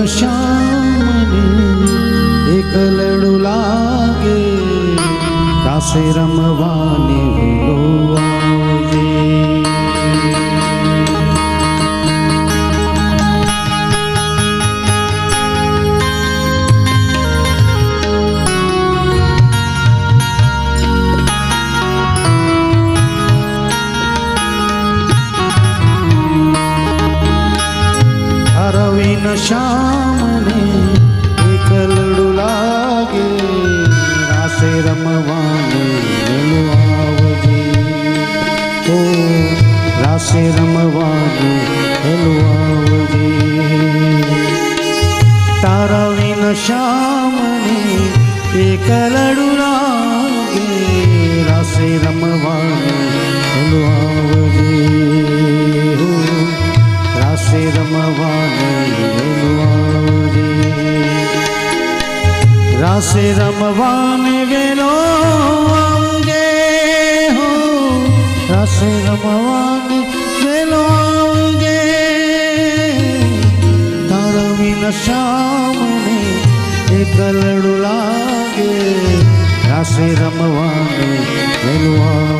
શ્યામને એકલડું લાગે, રાસે રમવાને વેલો આવજે. અરવિંદ શ્યામને એકલડું લાગે, રાસે રમવાને વેલો આવજે. ઓ રાસે રમવાને વેલો આવજે. તારા વિન શ્યામને એકલડું લાગે, રાસે રમવાને વેલો આવજે. રાસે રમવાને વેલો આવજે. રાસે રમવાને વેલો આવજે. હો રાસે રમવાને વેલો આવજે. તારા વિન શ્યામને એકલડું લાગે, રાસે રમવાને વેલો આવજે.